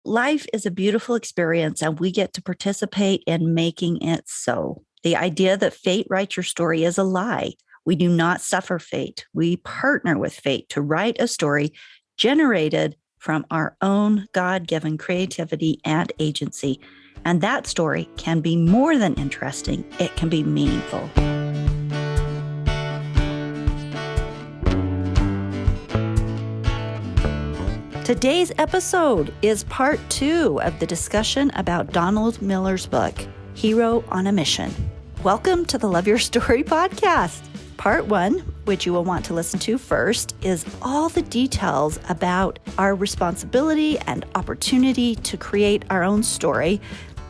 life is a beautiful experience and we get to participate in making it so. The idea that fate writes your story is a lie. We do not suffer fate. We partner with fate to write a story generated from our own God-given creativity and agency. And that story can be more than interesting. It can be meaningful. Today's episode is part 2 of the discussion about Donald Miller's book, Hero on a Mission. Welcome to the Love Your Story podcast. Part 1, which you will want to listen to first, is all the details about our responsibility and opportunity to create our own story.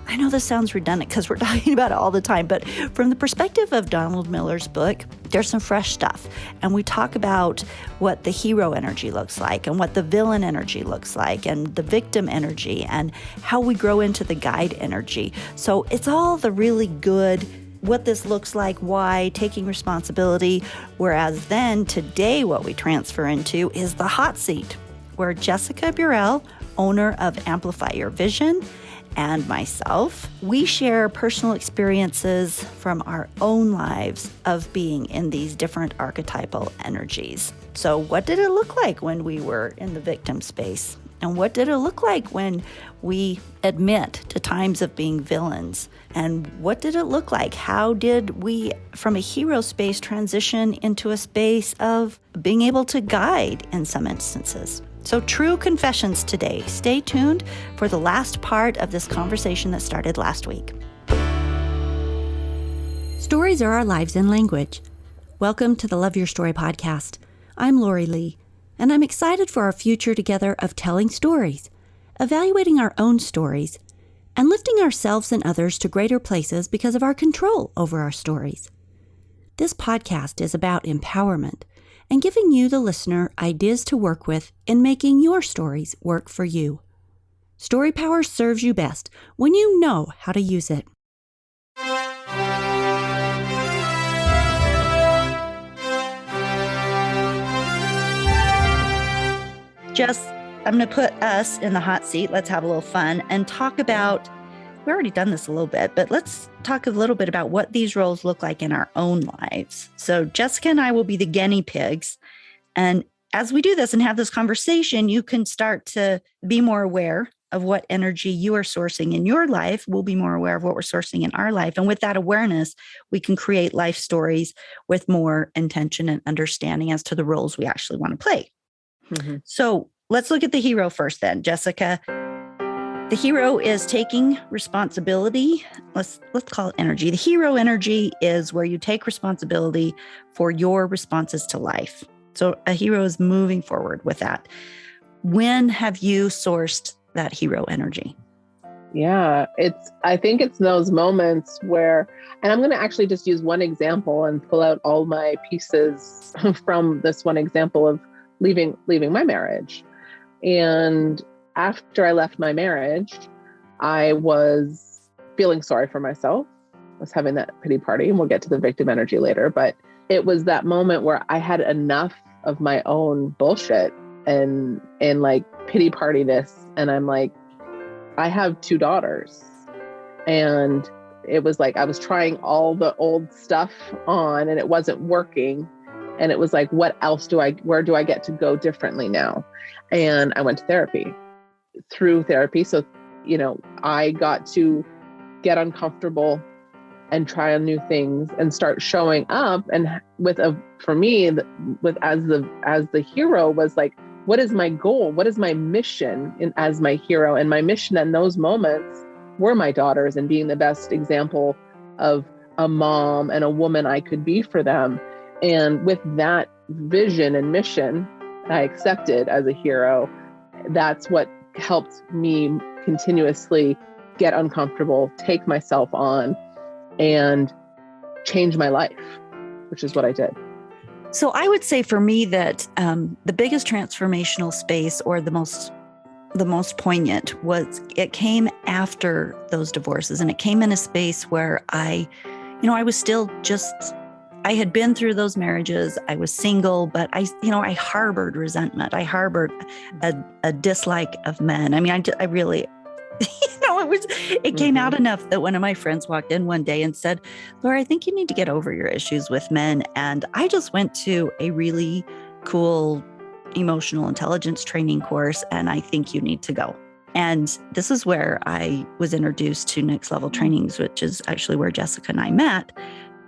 I know this sounds redundant because we're talking about it all the time, but from the perspective of Donald Miller's book, there's some fresh stuff. And we talk about what the hero energy looks like and what the villain energy looks like and the victim energy and how we grow into the guide energy. So it's all the really good, what this looks like, why, taking responsibility. Whereas then today what we transfer into is the hot seat, where Jessica Burrell, owner of Amplify Your Vision, and myself, we share personal experiences from our own lives of being in these different archetypal energies. So what did it look like when we were in the victim space? And what did it look like when we admit to times of being villains? And what did it look like? How did we, from a hero space, transition into a space of being able to guide in some instances? So true confessions today. Stay tuned for the last part of this conversation that started last week. Stories are our lives in language. Welcome to the Love Your Story podcast. I'm Lori Lee, and I'm excited for our future together of telling stories, evaluating our own stories, and lifting ourselves and others to greater places because of our control over our stories. This podcast is about empowerment and giving you, the listener, ideas to work with in making your stories work for you. Story power serves you best when you know how to use it. Jess, I'm going to put us in the hot seat. Let's have a little fun and talk about, we've already done this a little bit, but let's talk a little bit about what these roles look like in our own lives. So Jessica and I will be the guinea pigs. And as we do this and have this conversation, you can start to be more aware of what energy you are sourcing in your life. We'll be more aware of what we're sourcing in our life. And with that awareness, we can create life stories with more intention and understanding as to the roles we actually want to play. Mm-hmm. So let's look at the hero first then, Jessica. The hero is taking responsibility. Let's call it energy. The hero energy is where you take responsibility for your responses to life. So a hero is moving forward with that. When have you sourced that hero energy? Yeah, I think it's those moments where, and I'm going to actually just use one example and pull out all my pieces from this one example of leaving my marriage. And after I left my marriage, I was feeling sorry for myself. I was having that pity party, and we'll get to the victim energy later. But it was that moment where I had enough of my own bullshit and like pity partyness. And I'm like, I have 2 daughters. And it was like I was trying all the old stuff on and it wasn't working. And it was like, what else where do I get to go differently now? And I went to therapy. Through therapy. So, I got to get uncomfortable and try on new things and start showing up. And for me, as the hero was like, what is my goal? What is my mission as my hero? And my mission in those moments were my daughters and being the best example of a mom and a woman I could be for them. And with that vision and mission I accepted as a hero, that's what helped me continuously get uncomfortable, take myself on, and change my life, which is what I did. So I would say for me that the biggest transformational space, or the most poignant, it came after those divorces, and it came in a space where I was still just I had been through those marriages. I was single, but I harbored resentment. I harbored a dislike of men. I mean, I really, it came out enough that one of my friends walked in one day and said, Laura, I think you need to get over your issues with men. And I just went to a really cool emotional intelligence training course, and I think you need to go. And this is where I was introduced to Next Level Trainings, which is actually where Jessica and I met.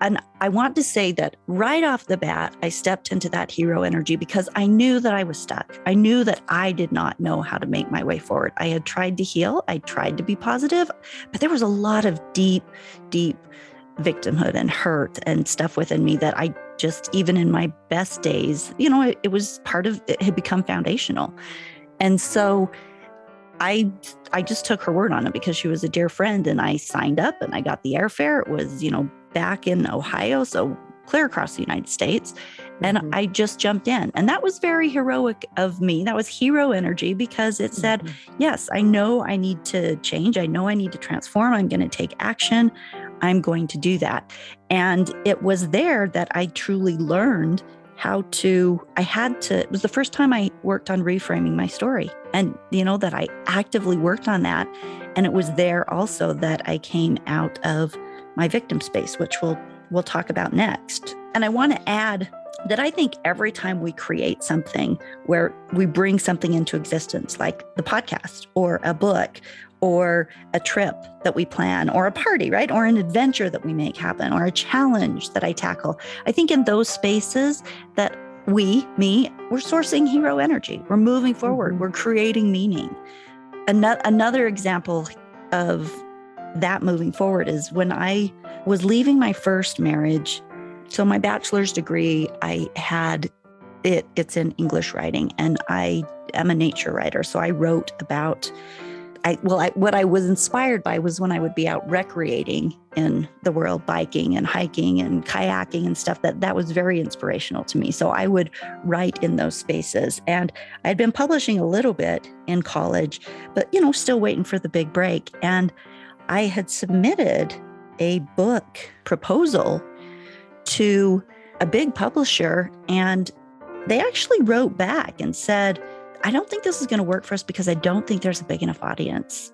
And I want to say that right off the bat, I stepped into that hero energy because I knew that I was stuck. I knew that I did not know how to make my way forward. I had tried to heal. I tried to be positive, but there was a lot of deep, deep victimhood and hurt and stuff within me that I just, even in my best days, it was part of, it had become foundational. And so I just took her word on it because she was a dear friend, and I signed up and I got the airfare. It was, back in Ohio, so clear across the United States. And I just jumped in. And that was very heroic of me. That was hero energy because it said, yes, I know I need to change. I know I need to transform. I'm going to take action. I'm going to do that. And it was there that I truly learned it was the first time I worked on reframing my story, and, that I actively worked on that. And it was there also that I came out of my victim space, which we'll talk about next. And I want to add that I think every time we create something where we bring something into existence, like the podcast or a book or a trip that we plan or a party, right? Or an adventure that we make happen or a challenge that I tackle, I think in those spaces that we're sourcing hero energy. We're moving forward. We're creating meaning. Another example of that moving forward is when I was leaving my first marriage. So my bachelor's degree, I had it's in English writing, and I am a nature writer. So I wrote about, what I was inspired by was when I would be out recreating in the world, biking and hiking and kayaking and stuff, that was very inspirational to me. So I would write in those spaces. And I'd been publishing a little bit in college, but, still waiting for the big break. And I had submitted a book proposal to a big publisher, and they actually wrote back and said, I don't think this is going to work for us because I don't think there's a big enough audience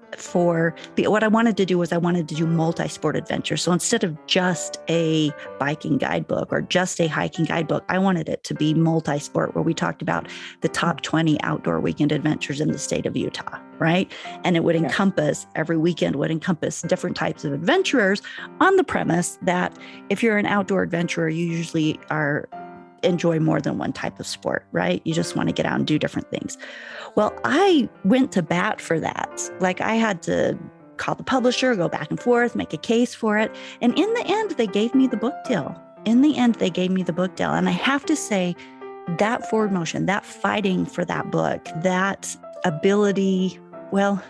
what I wanted to do was I wanted to do multi-sport adventures. So instead of just a biking guidebook or just a hiking guidebook, I wanted it to be multi-sport, where we talked about the top 20 outdoor weekend adventures in the state of Utah, right? And it would encompass, every weekend would encompass different types of adventurers, on the premise that if you're an outdoor adventurer, you usually enjoy more than one type of sport, right? You just want to get out and do different things. Well, I went to bat for that. Like, I had to call the publisher, go back and forth, make a case for it. And in the end, they gave me the book deal. And I have to say, that forward motion, that fighting for that book, that ability, well,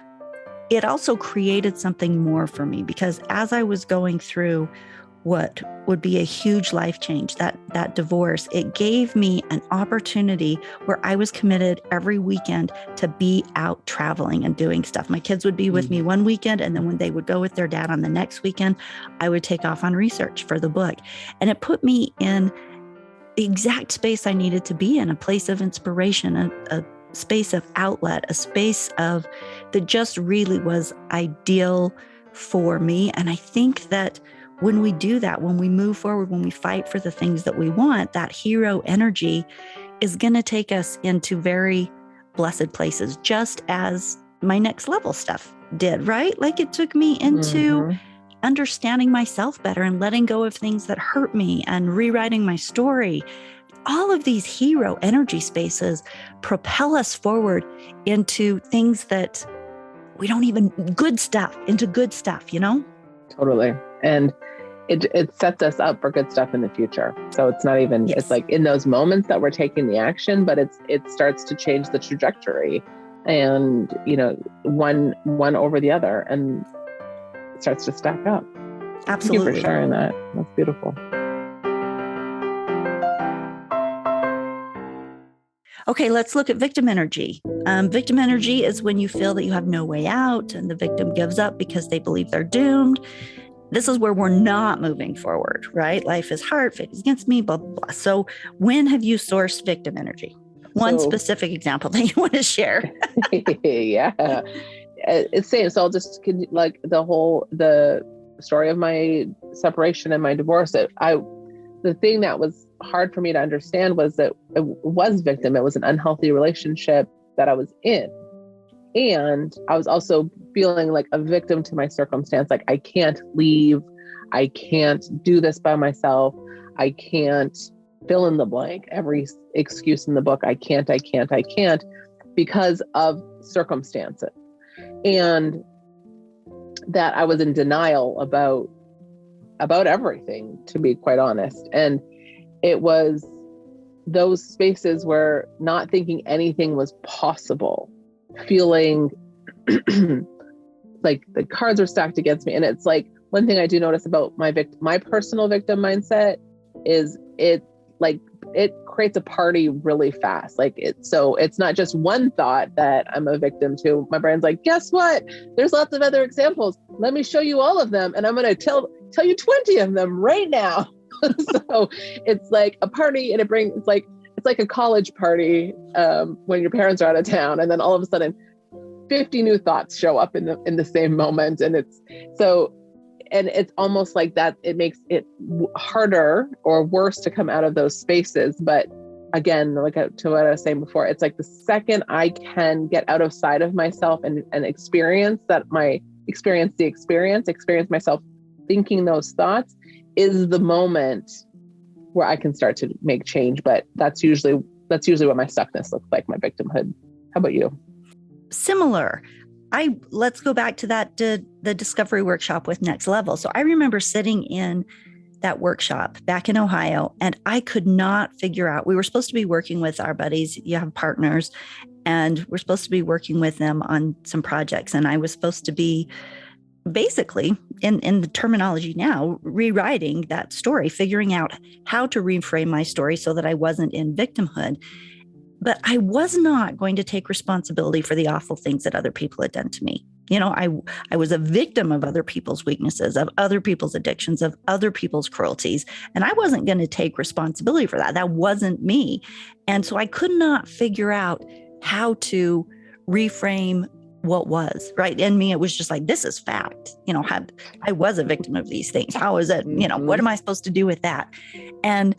it also created something more for me, because as I was going through what would be a huge life change, that divorce, it gave me an opportunity where I was committed every weekend to be out traveling and doing stuff. My kids would be with me one weekend, and then when they would go with their dad on the next weekend, I would take off on research for the book. And it put me in the exact space I needed to be in, a place of inspiration, a space of outlet, a space that just really was ideal for me. And I think that when we do that, when we move forward, when we fight for the things that we want, that hero energy is going to take us into very blessed places, just as my next level stuff did, right? Like, it took me into understanding myself better and letting go of things that hurt me and rewriting my story. All of these hero energy spaces propel us forward into things that we don't even, good stuff. Totally. And it sets us up for good stuff in the future. So it's not even, It's like in those moments that we're taking the action, but it starts to change the trajectory, and, one over the other, and it starts to stack up. Absolutely. Thank you for sharing that. That's beautiful. Okay, let's look at victim energy. Victim energy is when you feel that you have no way out and the victim gives up because they believe they're doomed. This is where we're not moving forward, right? Life is hard, fate is against me, blah, blah, blah. So when have you sourced victim energy? One specific example that you want to share. Yeah. It's same. So I'll just like the story of my separation and my divorce. The thing that was hard for me to understand was that it was victim. It was an unhealthy relationship that I was in. And I was also feeling like a victim to my circumstance. Like, I can't leave. I can't do this by myself. I can't fill in the blank. Every excuse in the book, I can't, because of circumstances. And that I was in denial about everything, to be quite honest. And it was those spaces where not thinking anything was possible, feeling like the cards are stacked against me. And it's like, one thing I do notice about my personal victim mindset is it creates a party really fast. So it's not just one thought that I'm a victim to. My brain's like, guess what? There's lots of other examples. Let me show you all of them. And I'm going to tell you 20 of them right now. So it's like a party, and it's like a college party when your parents are out of town. And then all of a sudden 50 new thoughts show up in the same moment. And it's almost like that. It makes it harder or worse to come out of those spaces. But again, like to what I was saying before, it's like the second I can get out of side of myself and experience myself thinking those thoughts, is the moment where I can start to make change. But that's usually what my stuckness looks like, my victimhood. How about you? Similar. Let's go back to the discovery workshop with Next Level. So I remember sitting in that workshop back in Ohio, and I could not figure out, we were supposed to be working with our buddies, you have partners, and we're supposed to be working with them on some projects. And I was supposed to be basically, in the terminology now, rewriting that story, figuring out how to reframe my story so that I wasn't in victimhood. But I was not going to take responsibility for the awful things that other people had done to me. I was a victim of other people's weaknesses, of other people's addictions, of other people's cruelties. And I wasn't going to take responsibility for that. That wasn't me. And so I could not figure out how to reframe what was, right? In me, it was just like, this is fact. I was a victim of these things. How is it? What am I supposed to do with that? And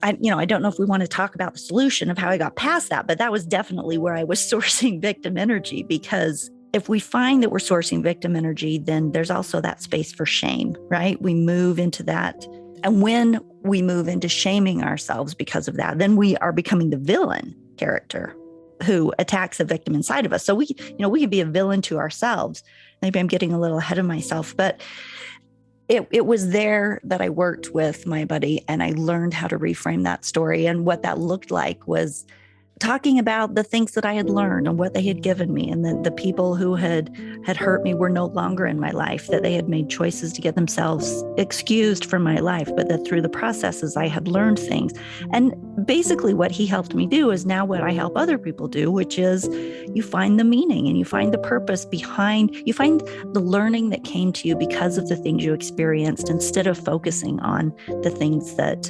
I don't know if we want to talk about the solution of how I got past that, but that was definitely where I was sourcing victim energy. Because if we find that we're sourcing victim energy, then there's also that space for shame, right? We move into that. And when we move into shaming ourselves because of that, then we are becoming the villain character who attacks the victim inside of us. So we could be a villain to ourselves. Maybe I'm getting a little ahead of myself, but it was there that I worked with my buddy, and I learned how to reframe that story. And what that looked like was talking about the things that I had learned and what they had given me, and the people who had hurt me were no longer in my life, that they had made choices to get themselves excused from my life, but that through the processes I had learned things. And basically what he helped me do is now what I help other people do, which is you find the meaning and you find the purpose behind, you find the learning that came to you because of the things you experienced, instead of focusing on the things that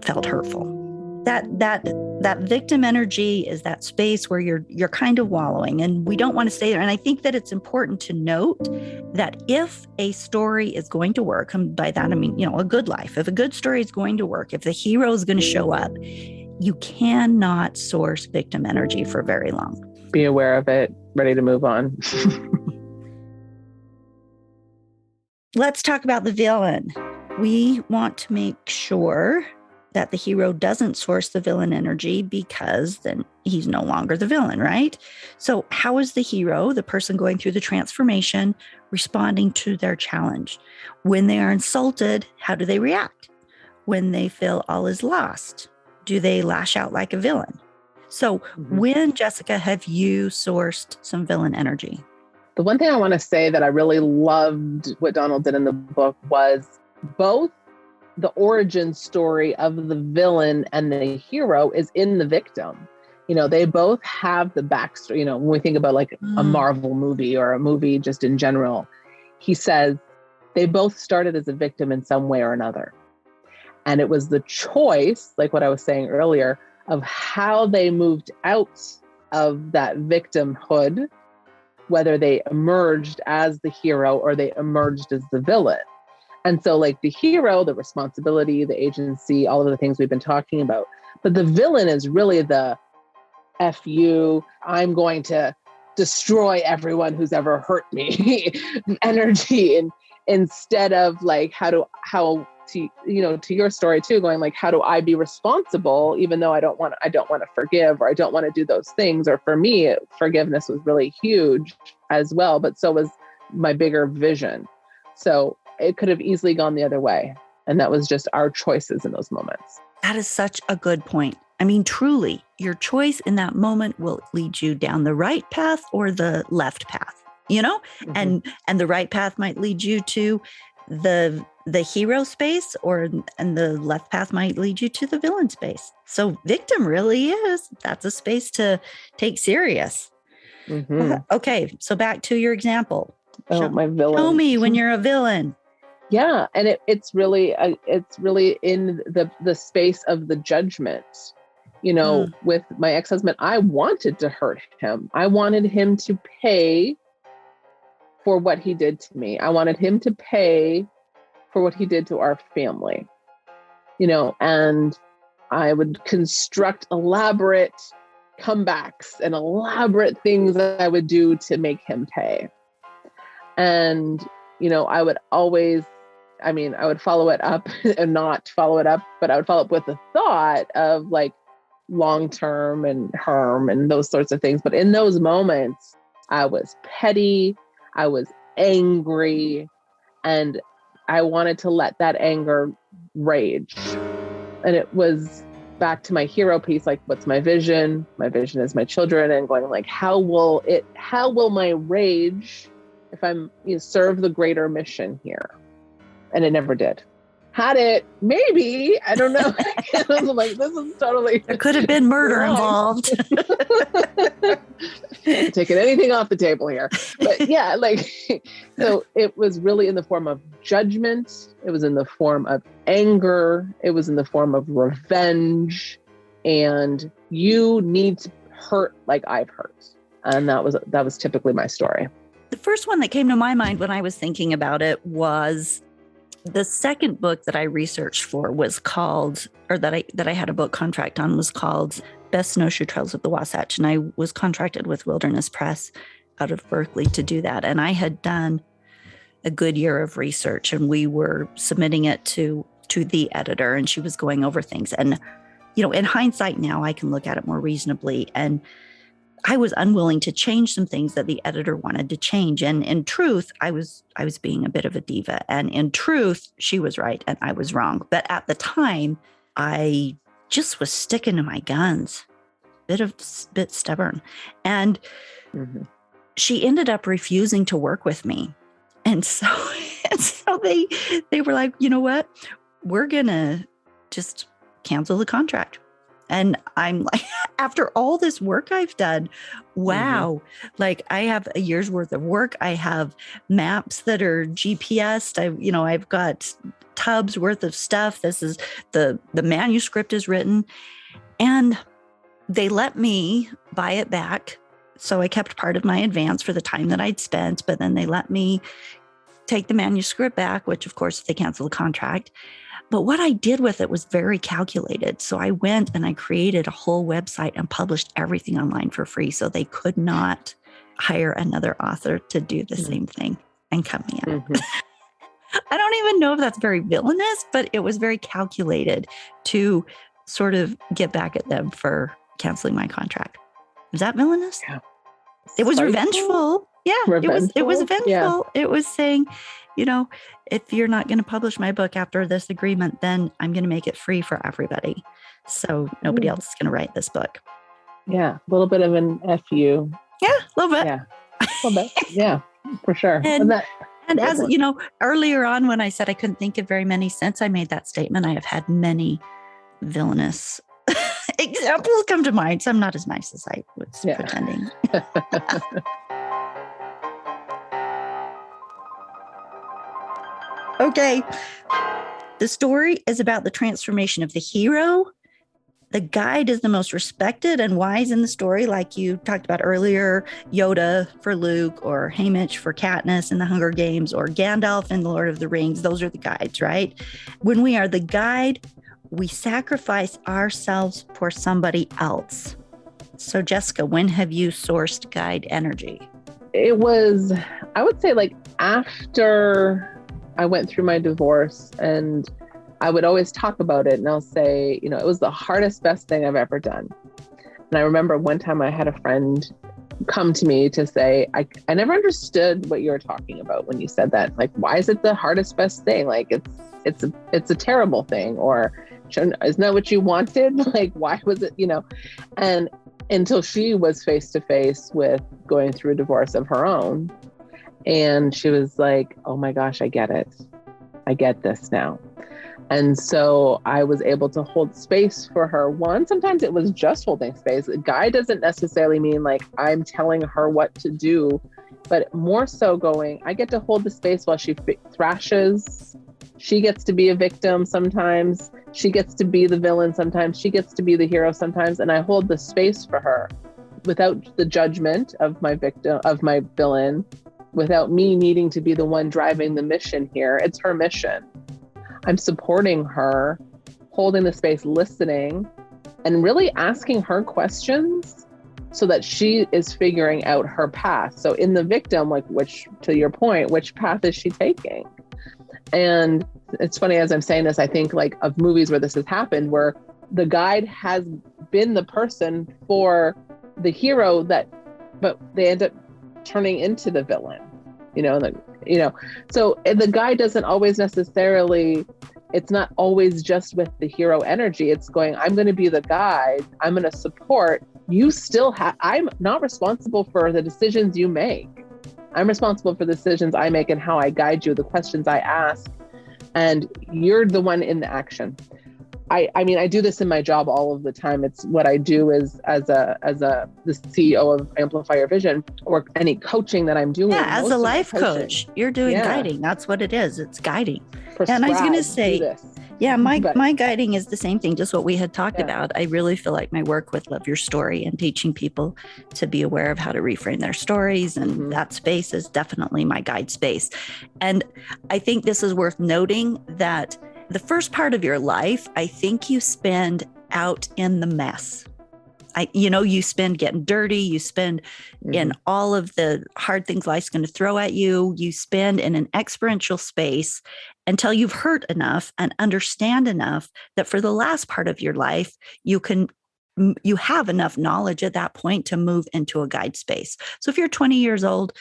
felt hurtful. That victim energy is that space where you're kind of wallowing, and we don't want to stay there. And I think that it's important to note that if a story is going to work, and by that I mean, a good life, if a good story is going to work, if the hero is going to show up, you cannot source victim energy for very long. Be aware of it, ready to move on. Let's talk about the villain. We want to make sure that the hero doesn't source the villain energy, because then he's no longer the villain, right? So how is the hero, the person going through the transformation, responding to their challenge? When they are insulted, how do they react? When they feel all is lost, do they lash out like a villain? So when, Jessica, have you sourced some villain energy? The one thing I want to say that I really loved what Donald did in the book was both the origin story of the villain and the hero is in the victim. They both have the backstory. When we think about like a Marvel movie or a movie just in general, he says They both started as a victim in some way or another. And it was the choice, like what I was saying earlier, of how they moved out of that victimhood, whether they emerged as the hero or they emerged as the villain. And so like the hero, the responsibility, the agency, all of the things we've been talking about. But the villain is really the F you, I'm going to destroy everyone who's ever hurt me energy. And instead of like, to your story too, going like, how do I be responsible, even though I don't want to forgive, or I don't want to do those things. Or for me, forgiveness was really huge as well, but so was my bigger vision. So it could have easily gone the other way. And that was just our choices in those moments. That is such a good point. I mean, truly, your choice in that moment will lead you down the right path or the left path, and the right path might lead you to the hero space, and the left path might lead you to the villain space. So victim really that's a space to take serious. Okay. So back to your example. My villain. Show me when you're a villain. Yeah. And it's really in the space of the judgment. With my ex-husband, I wanted to hurt him. I wanted him to pay for what he did to me. I wanted him to pay for what he did to our family, and I would construct elaborate comebacks and elaborate things that I would do to make him pay. And, I would always, I would follow it up and not follow it up, but I would follow up with the thought of like long-term and harm and those sorts of things. But in those moments, I was petty, I was angry, and I wanted to let that anger rage. And it was back to my hero piece, like, what's my vision? My vision is my children, and going like, how will my rage, if I'm serve the greater mission here? And it never did. Had it, maybe, I don't know. I was like, this is totally. There could have been murder involved. Taking anything off the table here. But yeah, so it was really in the form of judgment. It was in the form of anger. It was in the form of revenge. And you need to hurt like I've hurt. And that was typically my story. The first one that came to my mind when I was thinking about it was the second book that I researched for was called, or that I had a book contract on, was called Best Snowshoe Trails of the Wasatch. And I was contracted with Wilderness Press out of Berkeley to do that. And I had done a good year of research, and we were submitting it to the editor, and she was going over things. And, in hindsight now, I can look at it more reasonably. And I was unwilling to change some things that the editor wanted to change. And in truth, I was being a bit of a diva. And in truth, she was right and I was wrong. But at the time, I just was sticking to my guns, bit stubborn. And she ended up refusing to work with me. And so they were like, you know what? We're going to just cancel the contract. And I'm like, after all this work I've done, wow, like I have a year's worth of work. I have maps that are GPSed. I've got tubs worth of stuff. This is the manuscript is written, and they let me buy it back. So I kept part of my advance for the time that I'd spent, but then they let me take the manuscript back, which of course they canceled the contract. But what I did with it was very calculated. So I went and I created a whole website and published everything online for free. So they could not hire another author to do the same thing and cut me out. I don't even know if that's very villainous, but it was very calculated to sort of get back at them for canceling my contract. Is that villainous? Yeah. It was revengeful. Yeah, revengeful? It was vengeful. Yeah. It was saying, if you're not going to publish my book after this agreement, then I'm going to make it free for everybody. So nobody else is going to write this book. Yeah. A little bit of an FU. Yeah, a little bit. Yeah. A little bit. Yeah, for sure. And as earlier on when I said I couldn't think of very many since I made that statement, I have had many villainous examples come to mind. So I'm not as nice as I was pretending. Okay. The story is about the transformation of the hero. The guide is the most respected and wise in the story, like you talked about earlier, Yoda for Luke, or Haymitch for Katniss in the Hunger Games, or Gandalf in the Lord of the Rings. Those are the guides, right? When we are the guide, we sacrifice ourselves for somebody else. So, Jessica, when have you sourced guide energy? It was, I would say, like after I went through my divorce, and I would always talk about it, and I'll say, it was the hardest, best thing I've ever done. And I remember one time I had a friend come to me to say, I never understood what you were talking about when you said that. Like, why is it the hardest, best thing? Like, it's a terrible thing, or isn't that what you wanted? Like, why was it, and until she was face to face with going through a divorce of her own. And she was like, oh my gosh, I get it. I get this now. And so I was able to hold space for her. Sometimes it was just holding space. A guide doesn't necessarily mean like I'm telling her what to do, but more so going, I get to hold the space while she thrashes. She gets to be a victim sometimes. She gets to be the villain sometimes. She gets to be the hero sometimes. And I hold the space for her without the judgment of my victim, of my villain, without me needing to be the one driving the mission here. It's her mission. I'm supporting her, holding the space, listening, and really asking her questions so that she is figuring out her path. So in the victim, like, to your point, which path is she taking? And it's funny, as I'm saying this, I think like of movies where this has happened, where the guide has been the person for the hero but they end up turning into the villain, so the guide doesn't always necessarily, it's not always just with the hero energy. It's going, I'm going to be the guide. I'm going to support you. I'm not responsible for the decisions you make. I'm responsible for the decisions I make and how I guide you, the questions I ask, and you're the one in the action. I mean, I do this in my job all of the time. It's what I do is as the CEO of Amplify Your Vision, or any coaching that I'm doing. Yeah, as a life coach, you're doing guiding. That's what it is. It's guiding. And I was going to say, my guiding is the same thing, just what we had talked about. I really feel like my work with Love Your Story and teaching people to be aware of how to reframe their stories, and that space is definitely my guide space. And I think this is worth noting that the first part of your life, I think you spend out in the mess. You spend getting dirty, you spend in all of the hard things life's going to throw at you. You spend in an experiential space until you've hurt enough and understand enough that for the last part of your life, you have enough knowledge at that point to move into a guide space. So if you're 20 years old,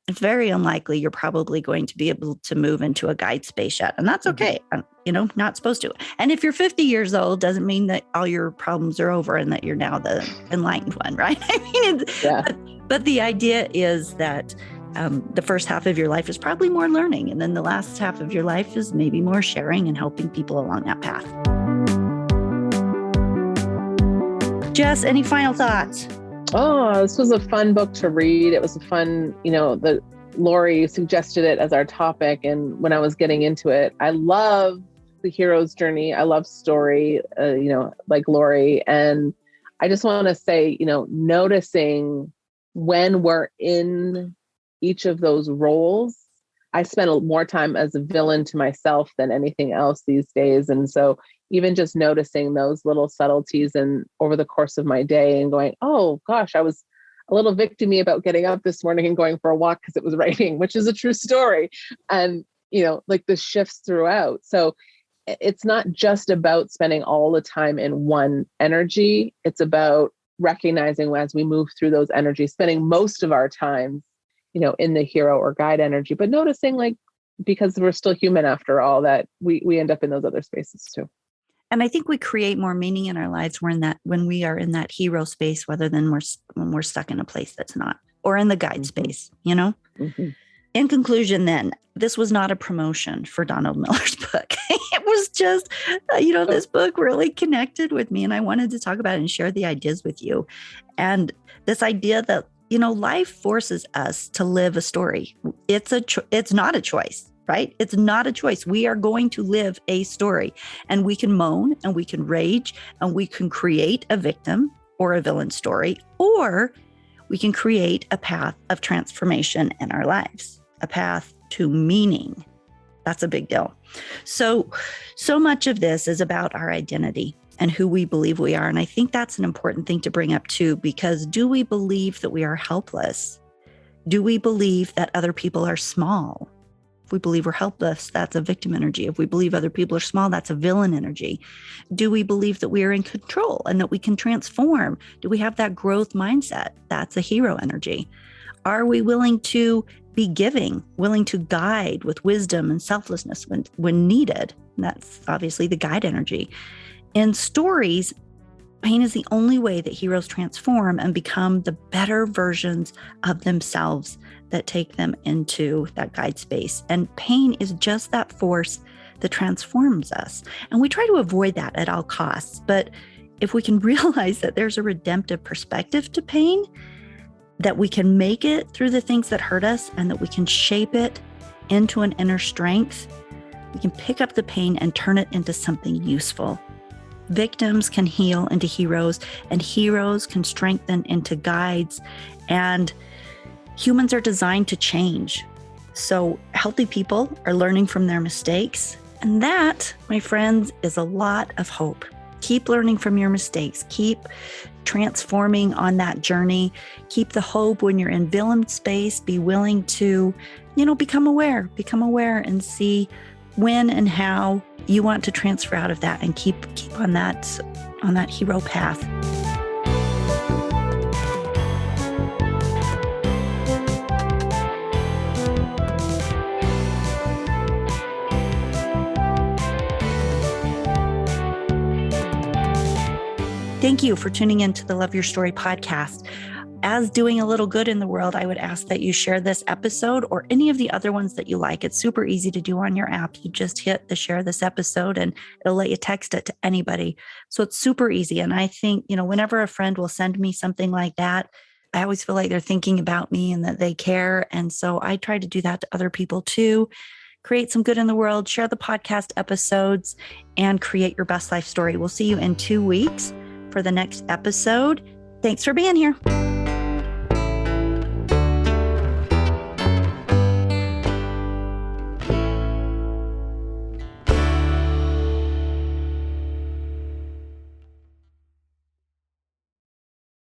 it's very unlikely you're probably going to be able to move into a guide space yet. And that's okay. Not supposed to. And if you're 50 years old, doesn't mean that all your problems are over and that you're now the enlightened one, right? But the idea is that the first half of your life is probably more learning. And then the last half of your life is maybe more sharing and helping people along that path. Jess, any final thoughts? Oh, this was a fun book to read. It was a fun, Lori suggested it as our topic. And when I was getting into it, I love the hero's journey. I love story, like Lori. And I just want to say, noticing when we're in each of those roles. I spend more time as a villain to myself than anything else these days. And so even just noticing those little subtleties and over the course of my day and going, oh gosh, I was a little victim-y about getting up this morning and going for a walk because it was raining, which is a true story. And, like the shifts throughout. So it's not just about spending all the time in one energy. It's about recognizing as we move through those energies, spending most of our time, in the hero or guide energy, but noticing, like, because we're still human after all, that we end up in those other spaces too. And I think we create more meaning in our lives when we are in that hero space, rather than when we're stuck in a place that's not, or in the guide space, In conclusion, then, this was not a promotion for Donald Miller's book. It was just, this book really connected with me, and I wanted to talk about it and share the ideas with you. And this idea that, life forces us to live a story. It's not a choice. right? It's not a choice. We are going to live a story, and we can moan and we can rage and we can create a victim or a villain story, or we can create a path of transformation in our lives, a path to meaning. That's a big deal. So much of this is about our identity and who we believe we are. And I think that's an important thing to bring up too, because do we believe that we are helpless? Do we believe that other people are small? If we believe we're helpless, that's a victim energy. If we believe other people are small, that's a villain energy. Do we believe that we are in control and that we can transform? Do we have that growth mindset? That's a hero energy. Are we willing to be giving, willing to guide with wisdom and selflessness when needed? And that's obviously the guide energy. In stories, pain is the only way that heroes transform and become the better versions of themselves that take them into that guide space. And pain is just that force that transforms us. And we try to avoid that at all costs. But if we can realize that there's a redemptive perspective to pain, that we can make it through the things that hurt us and that we can shape it into an inner strength, we can pick up the pain and turn it into something useful. Victims can heal into heroes, and heroes can strengthen into guides. And humans are designed to change. So healthy people are learning from their mistakes. And that, my friends, is a lot of hope. Keep learning from your mistakes. Keep transforming on that journey. Keep the hope when you're in villain space. Be willing to, become aware and see when and how you want to transfer out of that and keep on that hero path. Thank you for tuning in to the Love Your Story podcast. As doing a little good in the world, I would ask that you share this episode or any of the other ones that you like. It's super easy to do on your app. You just hit the share this episode and it'll let you text it to anybody. So it's super easy. And I think, whenever a friend will send me something like that, I always feel like they're thinking about me and that they care. And so I try to do that to other people too. Create some good in the world, share the podcast episodes, and create your best life story. We'll see you in 2 weeks for the next episode. Thanks for being here.